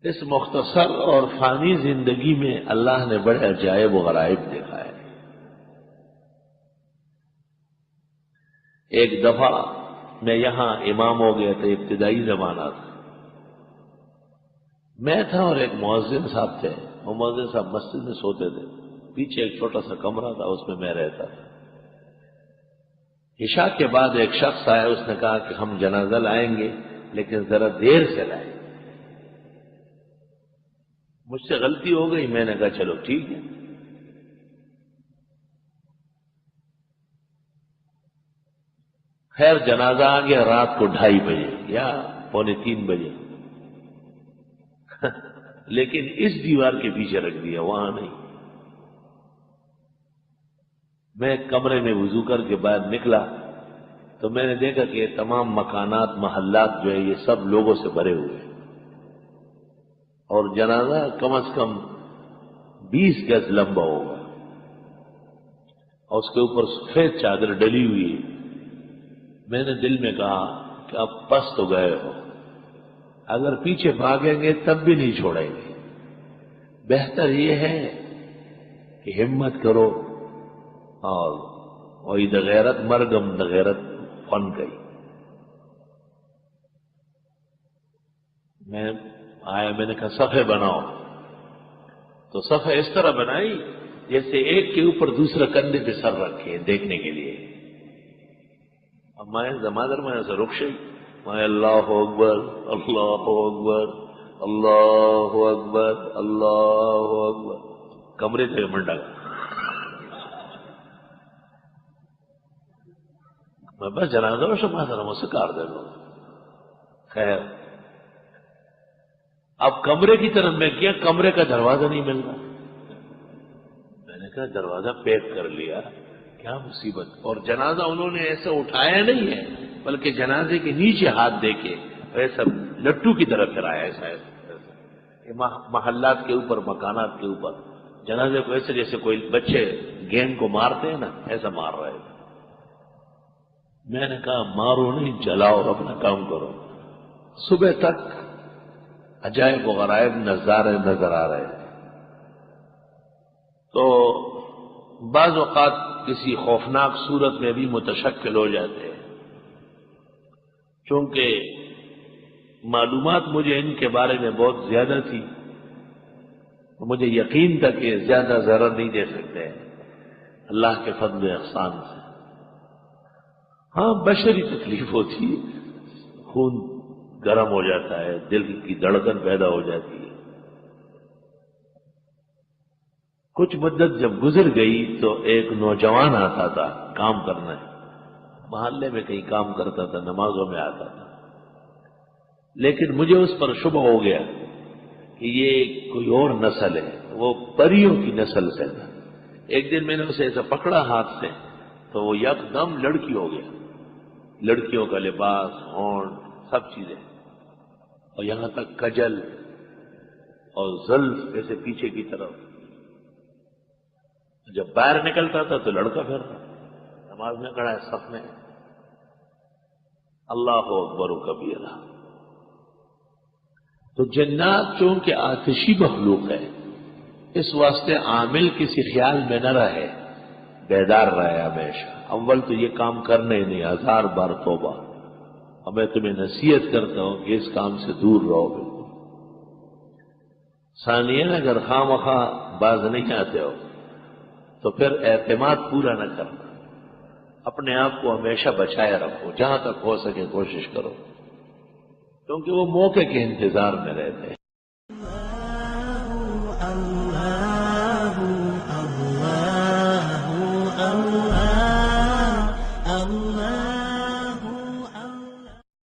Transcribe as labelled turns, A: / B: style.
A: اس مختصر اور فانی زندگی میں اللہ نے بڑے عجائب و غرائب دیکھا ہے۔ ایک دفعہ میں یہاں امام ہو گیا تھا، ابتدائی زمانہ تھا، میں تھا اور ایک مؤذن صاحب تھے۔ وہ مؤذن صاحب مسجد میں سوتے تھے، پیچھے ایک چھوٹا سا کمرہ تھا، اس میں میں رہتا تھا۔ عشاء کے بعد ایک شخص آیا، اس نے کہا کہ ہم جنازہ لائیں گے لیکن ذرا دیر سے لائیں۔ مجھ سے غلطی ہو گئی، میں نے کہا چلو ٹھیک ہے۔ خیر جنازہ آ گیا رات کو 2:30 بجے یا 2:45 بجے، لیکن اس دیوار کے پیچھے رکھ دیا، وہاں نہیں۔ میں کمرے میں وضو کر کے باہر نکلا تو میں نے دیکھا کہ یہ تمام مکانات محلات جو ہے یہ سب لوگوں سے بھرے ہوئے ہیں، اور جنازہ کم از کم 20 گز لمبا ہوگا، اور اس کے اوپر سفید چادر ڈلی ہوئی ہے۔ میں نے دل میں کہا کہ اب پس تو گئے ہو، اگر پیچھے بھاگیں گے تب بھی نہیں چھوڑیں گے، بہتر یہ ہے کہ ہمت کرو اور وہی غیرت مرگم غیرت فن گئی۔ میں آیا، میں نے کہا صفحے بناؤ، تو صفحے اس طرح بنائی جیسے ایک کے اوپر دوسرا کندھے پہ سر رکھے دیکھنے کے لیے۔ اب میں زمادر میں ایسا رخشی میں اللہ اکبر اللہ اکبر اللہ اکبر اللہ اکبر، کمرے سے منڈا میں بس جنازہ و شما سر مجھ سے کار دے لو۔ خیر اب کمرے کی طرف میں کیا، کمرے کا دروازہ نہیں مل رہا، میں نے کہا دروازہ پیک کر لیا، کیا مصیبت۔ اور جنازہ انہوں نے ایسا اٹھایا نہیں ہے بلکہ جنازے کے نیچے ہاتھ دے کے ایسا لٹو کی طرف پھرایا، ایسا محلات کے اوپر مکانات کے اوپر جنازے کو ایسے جیسے کوئی بچے گیند کو مارتے ہیں نا، ایسا مار رہے تھے۔ میں نے کہا مارو نہیں، جلاؤ، اپنا کام کرو۔ صبح تک عجائب و غرائب نظارے نظر آ رہے تھے۔ تو بعض اوقات کسی خوفناک صورت میں بھی متشکل ہو جاتے ہیں، چونکہ معلومات مجھے ان کے بارے میں بہت زیادہ تھی، مجھے یقین تھا کہ زیادہ ضرر نہیں دے سکتے اللہ کے فضل و احسان سے۔ ہاں بشری تکلیف ہوتی ہے، خون گرم ہو جاتا ہے، دل کی دھڑکن پیدا ہو جاتی ہے۔ کچھ مدت جب گزر گئی تو ایک نوجوان آتا تھا کام کرنا ہے، محلے میں کہیں کام کرتا تھا، نمازوں میں آتا تھا، لیکن مجھے اس پر شبہ ہو گیا کہ یہ کوئی اور نسل ہے، وہ پریوں کی نسل سے تھا۔ ایک دن میں نے اسے ایسا پکڑا ہاتھ سے تو وہ یکدم لڑکی ہو گیا، لڑکیوں کا لباس، ہونٹ، سب چیزیں، اور یہاں تک کجل اور زلف ایسے پیچھے کی طرف۔ جب باہر نکلتا تھا تو لڑکا پھر رہا، نماز میں کھڑا ہے صف میں، اللہ اکبر و کبیرہ۔ تو جنات چونکہ آتشی مخلوق ہے، اس واسطے عامل کسی خیال میں نہ رہے، بیدار رہے ہمیشہ۔ اول تو یہ کام کرنا ہی نہیں، 1000 بار توبہ۔ اور میں تمہیں نصیحت کرتا ہوں کہ اس کام سے دور رہو بالکل۔ ثانیاً اگر خواہ مخواہ باز نہیں آتے ہو تو پھر اعتماد پورا نہ کرنا، اپنے آپ کو ہمیشہ بچائے رکھو، جہاں تک ہو سکے کوشش کرو، کیونکہ وہ موقع کے انتظار میں رہتے ہیں۔